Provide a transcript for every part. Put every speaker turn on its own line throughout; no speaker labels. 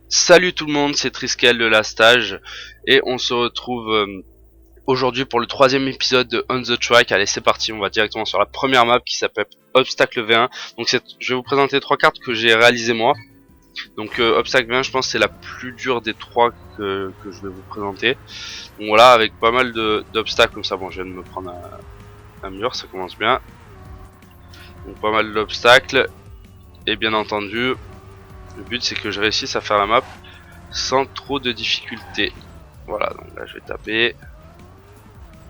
Salut tout le monde, c'est Triskel de la stage et on se retrouve aujourd'hui pour le troisième épisode de On The Track. Allez, c'est parti, on va directement sur la première map qui s'appelle Obstacle V1. Donc je vais vous présenter trois cartes que j'ai réalisées moi. Donc Obstacle V1, je pense que c'est la plus dure des trois que je vais vous présenter. Donc voilà, avec pas mal d'obstacles comme ça. Bon, je viens de me prendre un mur, ça commence bien. Donc pas mal d'obstacles et bien entendu le but c'est que je réussisse à faire la map sans trop de difficultés. Voilà, donc là je vais taper.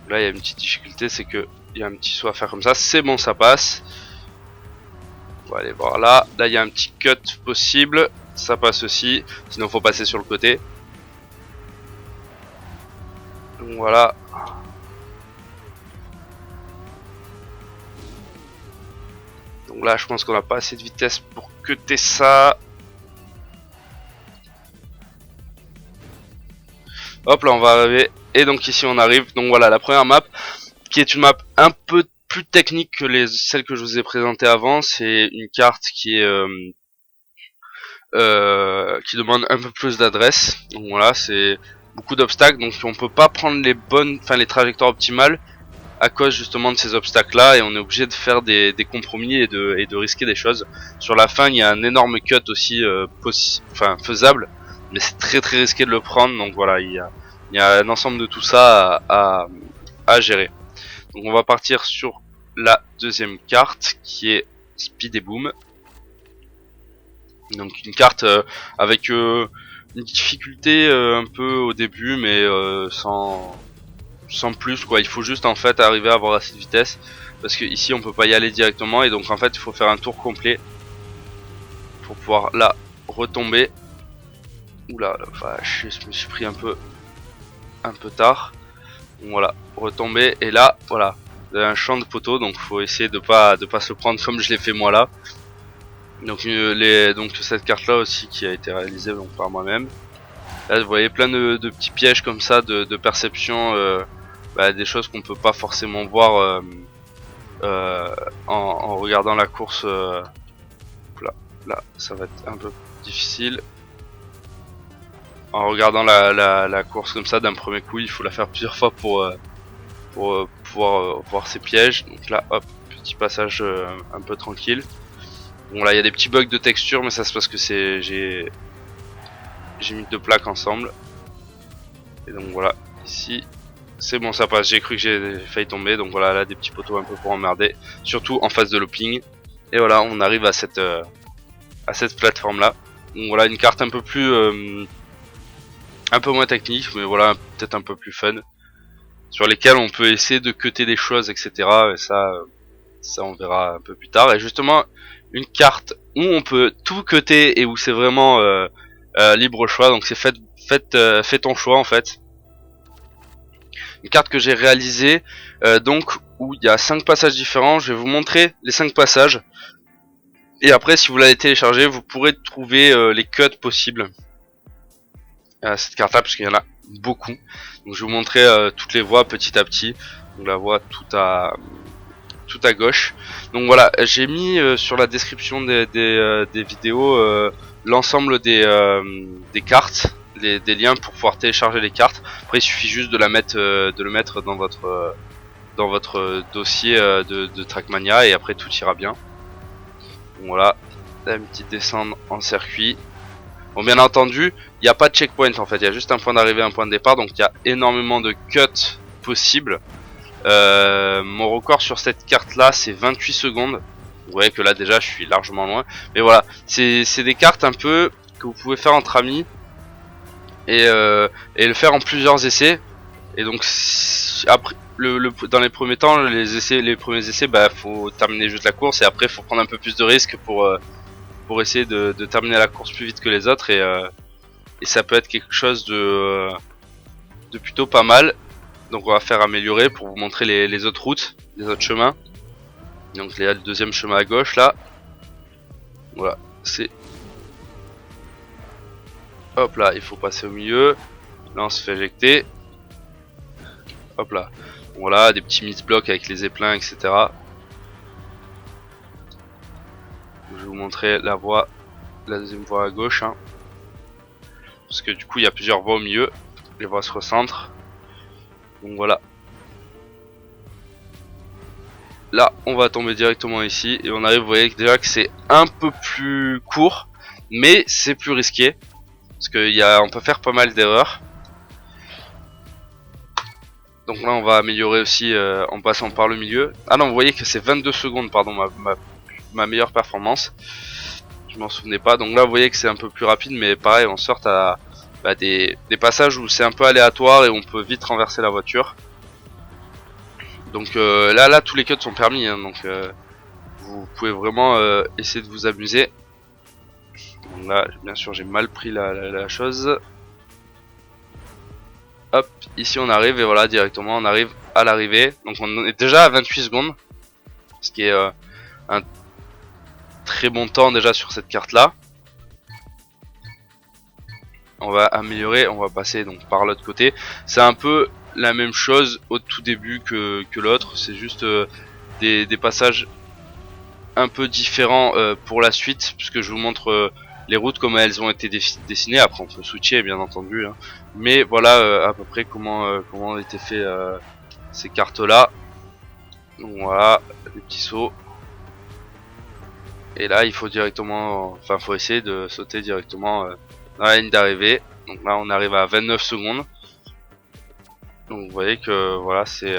Là il y a une petite difficulté, c'est que il y a un petit saut à faire comme ça. C'est bon, ça passe. On va aller voir là. Là il y a un petit cut possible. Ça passe aussi. Sinon faut passer sur le côté. Donc voilà. Donc là je pense qu'on n'a pas assez de vitesse pour cutter ça. Hop là on va arriver. Et donc ici on arrive. Donc voilà la première map, qui est une map un peu plus technique que celles que je vous ai présentées avant. C'est une carte qui est qui demande un peu plus d'adresse. Donc voilà, c'est beaucoup d'obstacles, donc on peut pas prendre les trajectoires optimales à cause justement de ces obstacles là, et on est obligé de faire des compromis et de risquer des choses. Sur la fin il y a un énorme cut aussi faisable, mais c'est très risqué de le prendre. Donc voilà, il y a un ensemble de tout ça à gérer. Donc on va partir sur la deuxième carte qui est Speed et Boom. Donc une carte avec une difficulté un peu au début, mais sans plus quoi. Il faut juste en fait arriver à avoir assez de vitesse, parce que ici on peut pas y aller directement, et donc en fait il faut faire un tour complet pour pouvoir là retomber. Oula la vache, je me suis pris un peu tard. Donc voilà, retomber, et là voilà, vous avez un champ de poteau, donc faut essayer de pas se prendre comme je l'ai fait moi là. Donc cette carte là aussi qui a été réalisée donc par moi-même. Là vous voyez plein de petits pièges comme ça de perception, des choses qu'on peut pas forcément voir en regardant la course. Là ça va être un peu difficile. En regardant la course comme ça d'un premier coup, il faut la faire plusieurs fois pour pouvoir voir ces pièges. Donc là hop, petit passage un peu tranquille. Bon là il y a des petits bugs de texture, mais ça c'est parce que j'ai mis deux plaques ensemble. Et donc voilà, ici c'est bon, ça passe. J'ai cru que j'ai failli tomber, donc voilà, là des petits poteaux un peu pour emmerder, surtout en phase de looping. Et voilà, on arrive à cette plateforme là. Donc voilà, une carte un peu plus un peu moins technique, mais voilà, peut-être un peu plus fun, sur lesquelles on peut essayer de cutter des choses, etc. Et ça on verra un peu plus tard. Et justement, une carte où on peut tout cutter et où c'est vraiment libre choix, donc c'est fais ton choix en fait. Une carte que j'ai réalisée donc où il y a 5 passages différents. Je vais vous montrer les 5 passages, et après si vous l'avez téléchargé vous pourrez trouver les cuts possibles à cette carte là, parce qu'il y en a beaucoup. Donc je vais vous montrer toutes les voies petit à petit. Donc la voie tout à gauche. Donc voilà, j'ai mis sur la description des vidéos l'ensemble des cartes, des liens pour pouvoir télécharger les cartes. Après il suffit juste de le mettre dans votre dossier de Trackmania, et après tout ira bien. Donc voilà, là, une petite descente en circuit. Bon, bien entendu, il n'y a pas de checkpoint en fait, il y a juste un point d'arrivée, un point de départ, donc il y a énormément de cuts possibles. Mon record sur cette carte là c'est 28 secondes. Vous voyez que là déjà je suis largement loin, mais voilà, c'est des cartes un peu que vous pouvez faire entre amis, et le faire en plusieurs essais. Et donc après, dans les premiers temps, les premiers essais, faut terminer juste la course, et après faut prendre un peu plus de risques pour essayer de terminer la course plus vite que les autres, et ça peut être quelque chose de plutôt pas mal. Donc on va faire améliorer pour vous montrer les autres routes, les autres chemins. Donc il y a le deuxième chemin à gauche là. Voilà, c'est... Hop là, il faut passer au milieu. Là on se fait éjecter. Hop là. Voilà, des petits miss-blocs avec les éplins, etc. vous montrer la deuxième voie à gauche, hein. Parce que du coup il y a plusieurs voies au milieu, les voies se recentrent. Donc voilà. Là on va tomber directement ici et on arrive, vous voyez déjà que c'est un peu plus court, mais c'est plus risqué. Parce qu'on peut faire pas mal d'erreurs. Donc là on va améliorer aussi en passant par le milieu. Ah non, vous voyez que c'est 22 secondes, pardon, ma meilleure performance. Je m'en souvenais pas. Donc là vous voyez que c'est un peu plus rapide, mais pareil on sort à des passages où c'est un peu aléatoire et on peut vite renverser la voiture. Donc là tous les cuts sont permis, hein, donc vous pouvez vraiment essayer de vous amuser. Donc là bien sûr j'ai mal pris la chose. Hop, ici on arrive et voilà, directement on arrive à l'arrivée. Donc on est déjà à 28 secondes, ce qui est un très bon temps déjà sur cette carte là. On va améliorer, on va passer donc par l'autre côté. C'est un peu la même chose au tout début que l'autre, c'est juste des passages un peu différents pour la suite, puisque je vous montre les routes comme elles ont été dessinées. Après on peut switcher bien entendu, hein. Mais voilà à peu près comment ont été fait ces cartes là. Donc voilà, les petits sauts. Et là il faut directement, enfin faut essayer de sauter directement dans la ligne d'arrivée. Donc là on arrive à 29 secondes. Donc vous voyez que voilà c'est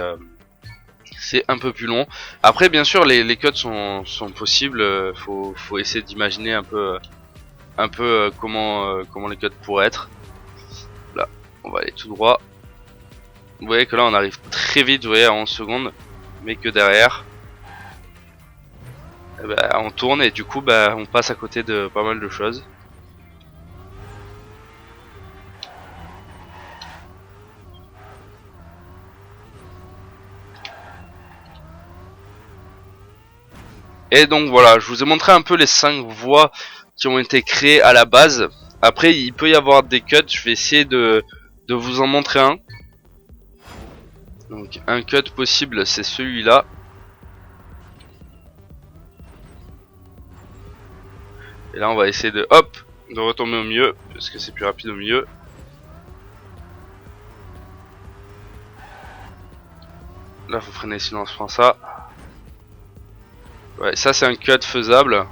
un peu plus long. Après bien sûr les cuts sont possibles, faut essayer d'imaginer un peu comment les cuts pourraient être. Là on va aller tout droit. Vous voyez que là on arrive très vite, vous voyez, à 11 secondes, mais que derrière on tourne et du coup on passe à côté de pas mal de choses. Et donc voilà, je vous ai montré un peu les 5 voies qui ont été créées à la base. Après il peut y avoir des cuts, je vais essayer de vous en montrer un. Donc un cut possible c'est celui-là. Et là on va essayer de retomber au milieu, parce que c'est plus rapide au milieu. Là faut freiner sinon on se prend ça. Ouais, ça c'est un cut faisable.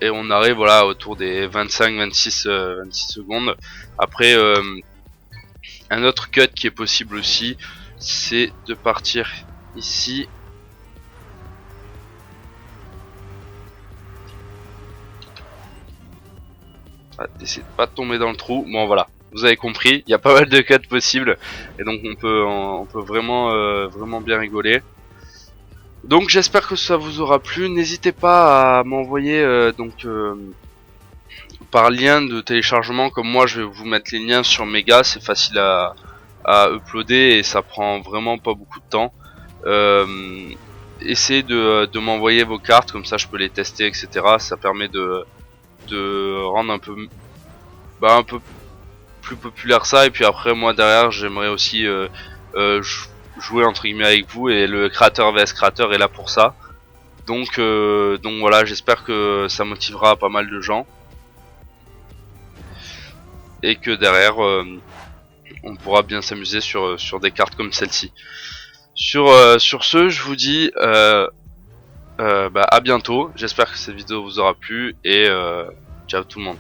Et on arrive voilà autour des 25-26 secondes. Après un autre cut qui est possible aussi, c'est de partir ici. D'essayer de pas tomber dans le trou. Bon voilà, vous avez compris, il y a pas mal de cuts possibles. Et donc on peut vraiment bien rigoler. Donc j'espère que ça vous aura plu. N'hésitez pas à m'envoyer par lien de téléchargement, comme moi je vais vous mettre les liens sur Mega, c'est facile à uploader et ça prend vraiment pas beaucoup de temps. Essayez de m'envoyer vos cartes, comme ça je peux les tester, etc. Ça permet de rendre un peu plus populaire ça, et puis après moi derrière j'aimerais aussi jouer entre guillemets avec vous, et le créateur vs créateur est là pour ça. Donc voilà, j'espère que ça motivera pas mal de gens et que derrière on pourra bien s'amuser sur des cartes comme celle-ci. Sur ce, je vous dis à bientôt. J'espère que cette vidéo vous aura plu et ciao tout le monde.